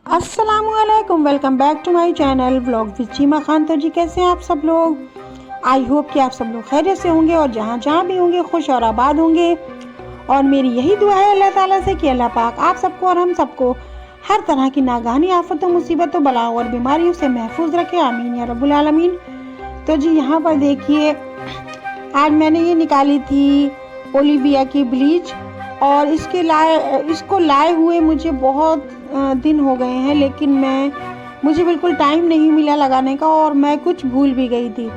अस्सलामुअलैकुम, welcome back to my channel vlog with Cheema Khan. तो जी कैसे हैं आप सब लोग? आई होप कि आप सब लोग खैरियत से होंगे और जहाँ जहाँ भी होंगे खुश और आबाद होंगे। और मेरी यही दुआ है अल्लाह ताला से कि अल्लाह पाक आप सबको और हम सबको हर तरह की नागहानी आफतों, मुसीबतों, बलाओं और बीमारियों से महफूज रखे, आमीन या रब्बुल आलमीन। तो जी यहाँ पर देखिए, आज मैंने ये निकाली थी ओलिविया की ब्लीच और इसको लाए हुए मुझे बहुत दिन हो गए हैं, लेकिन मुझे बिल्कुल टाइम नहीं मिला लगाने का और मैं कुछ भूल भी गई थी।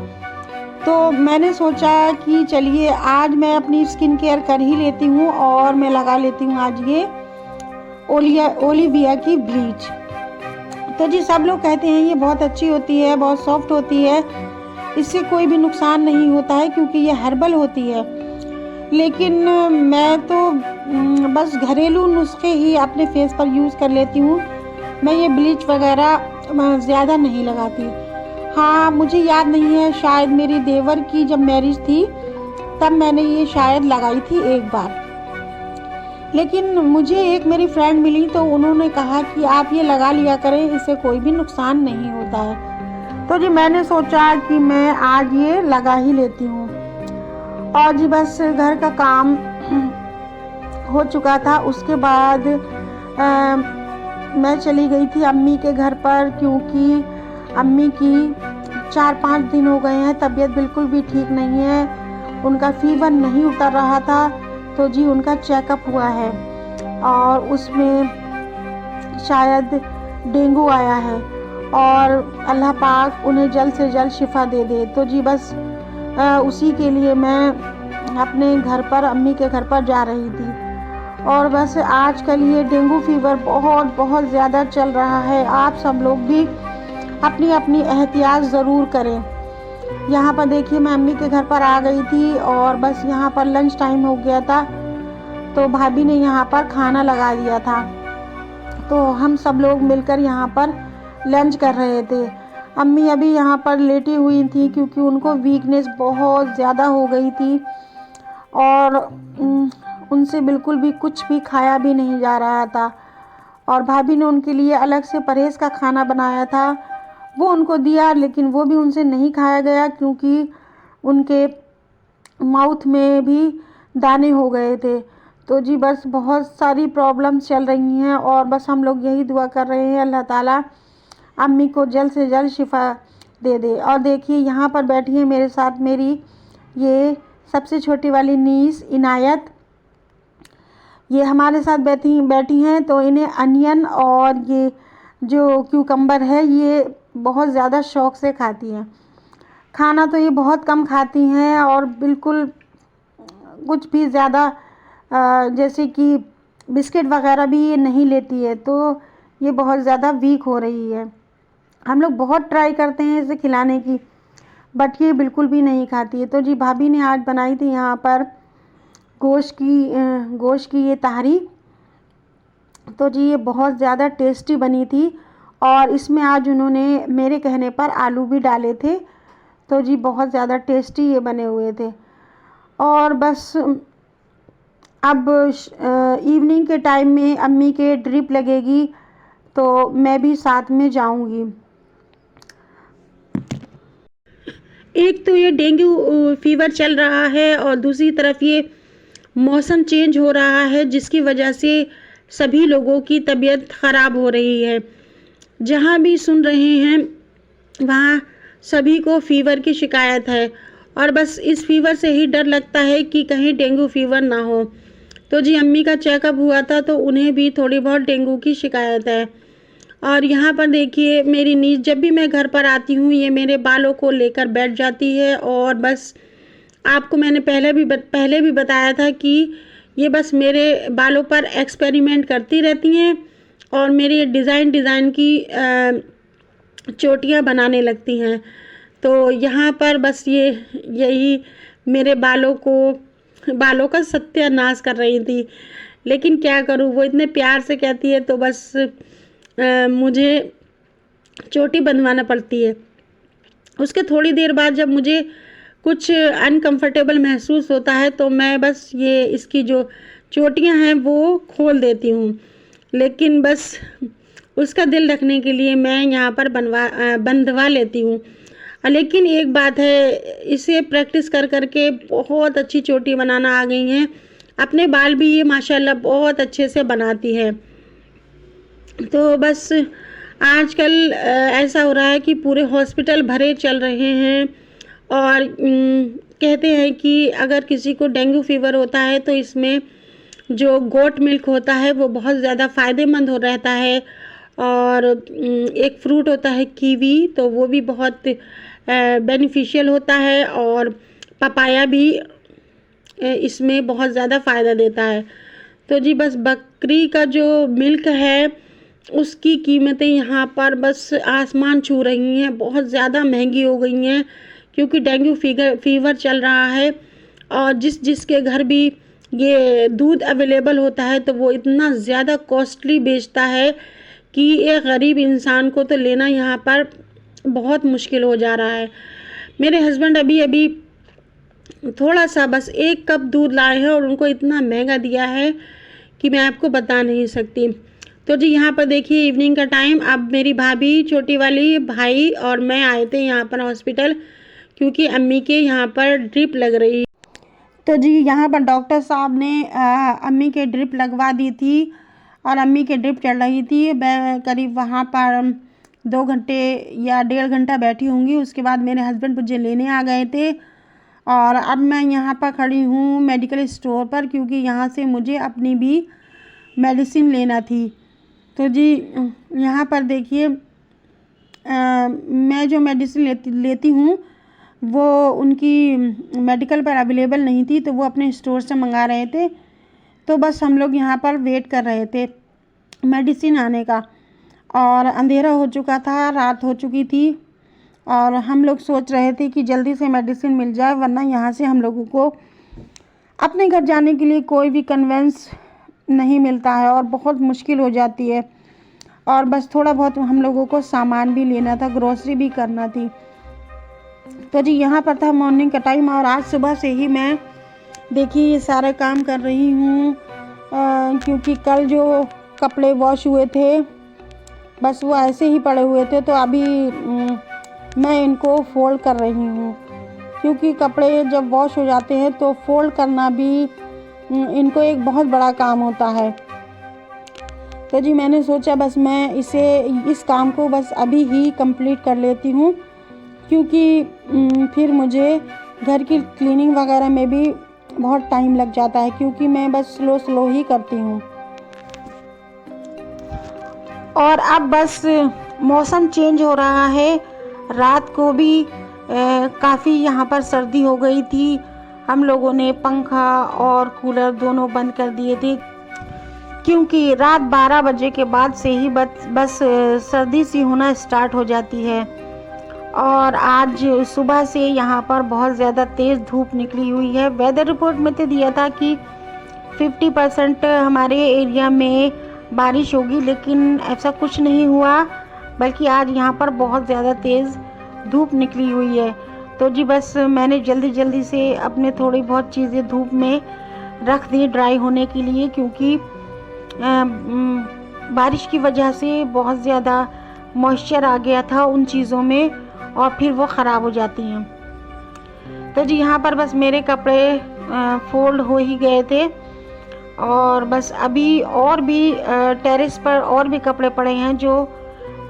तो मैंने सोचा कि चलिए आज मैं अपनी स्किन केयर कर ही लेती हूँ और मैं लगा लेती हूँ आज ये ओलिविया की ब्लीच। तो जी सब लोग कहते हैं ये बहुत अच्छी होती है, बहुत सॉफ्ट होती है, इससे कोई भी नुकसान नहीं होता है क्योंकि ये हर्बल होती है। लेकिन मैं तो बस घरेलू नुस्खे ही अपने फेस पर यूज़ कर लेती हूँ। मैं ये ब्लीच वगैरह ज़्यादा नहीं लगाती। हाँ, मुझे याद नहीं है, शायद मेरी देवर की जब मैरिज थी तब मैंने ये शायद लगाई थी एक बार। लेकिन मुझे एक मेरी फ्रेंड मिली तो उन्होंने कहा कि आप ये लगा लिया करें, इससे कोई भी नुकसान नहीं होता है। तो जी मैंने सोचा कि मैं आज ये लगा ही लेती हूँ। और जी बस घर का काम हो चुका था, उसके बाद मैं चली गई थी अम्मी के घर पर, क्योंकि अम्मी की 4-5 दिन हो गए हैं, तबीयत बिल्कुल भी ठीक नहीं है, उनका फीवर नहीं उतर रहा था। तो जी उनका चेकअप हुआ है और उसमें शायद डेंगू आया है और अल्लाह पाक उन्हें जल्द से जल्द शिफा दे दे। तो जी बस उसी के लिए मैं अपने घर पर, अम्मी के घर पर जा रही थी। और बस आजकल ये डेंगू फीवर बहुत बहुत ज़्यादा चल रहा है। आप सब लोग भी अपनी अपनी एहतियात ज़रूर करें। यहाँ पर देखिए मैं अम्मी के घर पर आ गई थी और बस यहाँ पर लंच टाइम हो गया था, तो भाभी ने यहाँ पर खाना लगा दिया था, तो हम सब लोग मिलकर यहाँ पर लंच कर रहे थे। अम्मी अभी यहाँ पर लेटी हुई थी क्योंकि उनको वीकनेस बहुत ज़्यादा हो गई थी और उनसे बिल्कुल भी कुछ भी खाया भी नहीं जा रहा था। और भाभी ने उनके लिए अलग से परहेज़ का खाना बनाया था, वो उनको दिया, लेकिन वो भी उनसे नहीं खाया गया क्योंकि उनके माउथ में भी दाने हो गए थे। तो जी बस बहुत सारी प्रॉब्लम्स चल रही हैं और बस हम लोग यही दुआ कर रहे हैं अल्लाह ताला अम्मी को जल्द से जल्द शिफा दे दे। और देखिए यहाँ पर बैठी है मेरे साथ मेरी ये सबसे छोटी वाली नीस इनायत, ये हमारे साथ बैठी हैं। तो इन्हें अनियन और ये जो क्यूकम्बर है ये बहुत ज़्यादा शौक़ से खाती हैं। खाना तो ये बहुत कम खाती हैं और बिल्कुल कुछ भी ज़्यादा जैसे कि बिस्किट वगैरह भी ये नहीं लेती है, तो ये बहुत ज़्यादा वीक हो रही है। हम लोग बहुत ट्राई करते हैं इसे खिलाने की, बट ये बिल्कुल भी नहीं खाती है। तो जी भाभी ने आज बनाई थी यहाँ पर गोश्त की ये तहरी। तो जी ये बहुत ज़्यादा टेस्टी बनी थी और इसमें आज उन्होंने मेरे कहने पर आलू भी डाले थे। तो जी बहुत ज़्यादा टेस्टी ये बने हुए थे। और बस अब इवनिंग के टाइम में अम्मी के ड्रिप लगेगी तो मैं भी साथ में जाऊंगी। एक तो ये डेंगू फीवर चल रहा है और दूसरी तरफ ये मौसम चेंज हो रहा है, जिसकी वजह से सभी लोगों की तबीयत ख़राब हो रही है। जहाँ भी सुन रहे हैं वहाँ सभी को फीवर की शिकायत है और बस इस फीवर से ही डर लगता है कि कहीं डेंगू फीवर ना हो। तो जी अम्मी का चेकअप हुआ था तो उन्हें भी थोड़ी बहुत डेंगू की शिकायत है। और यहाँ पर देखिए मेरी नीज, जब भी मैं घर पर आती हूँ ये मेरे बालों को लेकर बैठ जाती है और बस आपको मैंने पहले भी बताया था कि ये बस मेरे बालों पर एक्सपेरिमेंट करती रहती हैं और मेरे डिज़ाइन की चोटियाँ बनाने लगती हैं। तो यहाँ पर बस यही मेरे बालों का सत्यानाश कर रही थी, लेकिन क्या करूँ, वो इतने प्यार से कहती है तो बस मुझे चोटी बनवाना पड़ती है। उसके थोड़ी देर बाद जब मुझे कुछ अनकंफर्टेबल महसूस होता है तो मैं बस ये इसकी जो चोटियां हैं वो खोल देती हूँ, लेकिन बस उसका दिल रखने के लिए मैं यहाँ पर बंधवा लेती हूँ। लेकिन एक बात है, इसे प्रैक्टिस कर कर के बहुत अच्छी चोटी बनाना आ गई हैं। अपने बाल भी ये माशाल्लाह बहुत अच्छे से बनाती है। तो बस आजकल ऐसा हो रहा है कि पूरे हॉस्पिटल भरे चल रहे हैं और कहते हैं कि अगर किसी को डेंगू फीवर होता है तो इसमें जो गोट मिल्क होता है वो बहुत ज़्यादा फ़ायदेमंद हो रहता है। और एक फ्रूट होता है कीवी, तो वो भी बहुत बेनिफिशियल होता है। और पपाया भी इसमें बहुत ज़्यादा फ़ायदा देता है। तो जी बस बकरी का जो मिल्क है उसकी कीमतें यहाँ पर बस आसमान छू रही हैं, बहुत ज़्यादा महंगी हो गई हैं क्योंकि डेंगू फीवर चल रहा है। और जिसके घर भी ये दूध अवेलेबल होता है तो वो इतना ज़्यादा कॉस्टली बेचता है कि एक गरीब इंसान को तो लेना यहाँ पर बहुत मुश्किल हो जा रहा है। मेरे हस्बैंड अभी थोड़ा सा बस 1 कप दूध लाए हैं और उनको इतना महंगा दिया है कि मैं आपको बता नहीं सकती। तो जी यहाँ पर देखिए इवनिंग का टाइम, अब मेरी भाभी, छोटी वाली, भाई और मैं आए थे यहाँ पर हॉस्पिटल क्योंकि अम्मी के यहाँ पर ड्रिप लग रही। तो जी यहाँ पर डॉक्टर साहब ने अम्मी के ड्रिप लगवा दी थी और अम्मी के ड्रिप चल रही थी। मैं करीब वहाँ पर 2 घंटे या 1.5 घंटा बैठी होंगी। उसके बाद मेरे हस्बैंड मुझे लेने आ गए थे और अब मैं यहाँ पर खड़ी हूँ मेडिकल स्टोर पर क्योंकि यहाँ से मुझे अपनी भी मेडिसिन लेना थी। तो जी यहाँ पर देखिए मैं जो मेडिसिन लेती हूँ वो उनकी मेडिकल पर अवेलेबल नहीं थी तो वो अपने स्टोर से मंगा रहे थे। तो बस हम लोग यहाँ पर वेट कर रहे थे मेडिसिन आने का और अंधेरा हो चुका था, रात हो चुकी थी और हम लोग सोच रहे थे कि जल्दी से मेडिसिन मिल जाए वरना यहाँ से हम लोगों को अपने घर जाने के लिए कोई भी कन्वेंस नहीं मिलता है और बहुत मुश्किल हो जाती है। और बस थोड़ा बहुत हम लोगों को सामान भी लेना था, ग्रोसरी भी करना थी। तो जी यहाँ पर था मॉर्निंग का टाइम और आज सुबह से ही मैं देखिए ये सारे काम कर रही हूँ क्योंकि कल जो कपड़े वॉश हुए थे बस वो ऐसे ही पड़े हुए थे तो अभी मैं इनको फोल्ड कर रही हूँ क्योंकि कपड़े जब वॉश हो जाते हैं तो फोल्ड करना भी इनको एक बहुत बड़ा काम होता है। तो जी मैंने सोचा बस मैं इस काम को बस अभी ही कंप्लीट कर लेती हूँ क्योंकि फिर मुझे घर की क्लीनिंग वगैरह में भी बहुत टाइम लग जाता है क्योंकि मैं बस स्लो ही करती हूँ। और अब बस मौसम चेंज हो रहा है, रात को भी काफ़ी यहाँ पर सर्दी हो गई थी। हम लोगों ने पंखा और कूलर दोनों बंद कर दिए थे क्योंकि रात 12 बजे के बाद से ही बस सर्दी सी होना स्टार्ट हो जाती है। और आज सुबह से यहाँ पर बहुत ज़्यादा तेज़ धूप निकली हुई है। वेदर रिपोर्ट में तो दिया था कि 50% हमारे एरिया में बारिश होगी लेकिन ऐसा कुछ नहीं हुआ, बल्कि आज यहाँ पर बहुत ज़्यादा तेज़ धूप निकली हुई है। तो जी बस मैंने जल्दी से अपने थोड़ी बहुत चीज़ें धूप में रख दी ड्राई होने के लिए क्योंकि बारिश की वजह से बहुत ज़्यादा मॉइस्चर आ गया था उन चीज़ों में और फिर वो ख़राब हो जाती हैं। तो जी यहाँ पर बस मेरे कपड़े फोल्ड हो ही गए थे और बस अभी और भी टेरेस पर और भी कपड़े पड़े हैं जो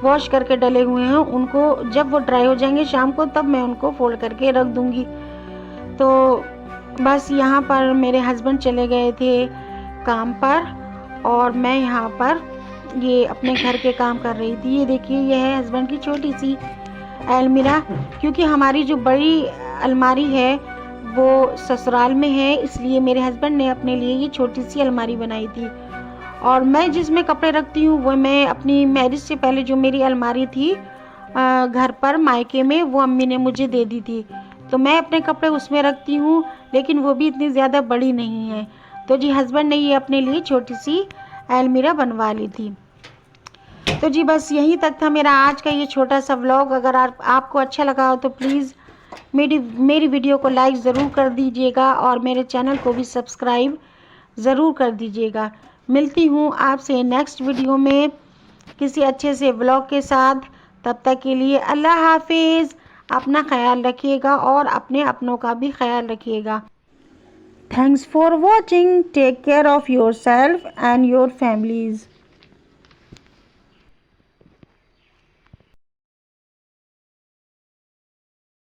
वॉश करके डले हुए हैं। उनको जब वो ड्राई हो जाएंगे शाम को तब मैं उनको फोल्ड करके रख दूँगी। तो बस यहाँ पर मेरे हस्बैंड चले गए थे काम पर और मैं यहाँ पर ये अपने घर के काम कर रही थी। ये देखिए ये है हस्बैंड की छोटी सी अलमीरा क्योंकि हमारी जो बड़ी अलमारी है वो ससुराल में है, इसलिए मेरे हस्बैंड ने अपने लिए ये छोटी सी अलमारी बनाई थी। और मैं जिसमें कपड़े रखती हूँ वो मैं अपनी मैरिज से पहले जो मेरी अलमारी थी घर पर मायके में वो अम्मी ने मुझे दे दी थी, तो मैं अपने कपड़े उसमें रखती हूँ लेकिन वो भी इतनी ज़्यादा बड़ी नहीं है। तो जी हस्बैंड ने ये अपने लिए छोटी सी अलमीरा बनवा ली थी। तो जी बस यहीं तक था मेरा आज का ये छोटा सा व्लॉग। अगर आपको अच्छा लगा हो तो प्लीज़ मेरी वीडियो को लाइक ज़रूर कर दीजिएगा और मेरे चैनल को भी सब्सक्राइब ज़रूर कर दीजिएगा। मिलती हूँ आपसे नेक्स्ट वीडियो में। किसी अच्छे से व्लॉग के साथ। तब तक के लिए अल्लाह हाफिज़। अपना ख्याल रखिएगा और अपने अपनों का भी ख्याल रखिएगा। Thanks for watching. Take care of your self and your families.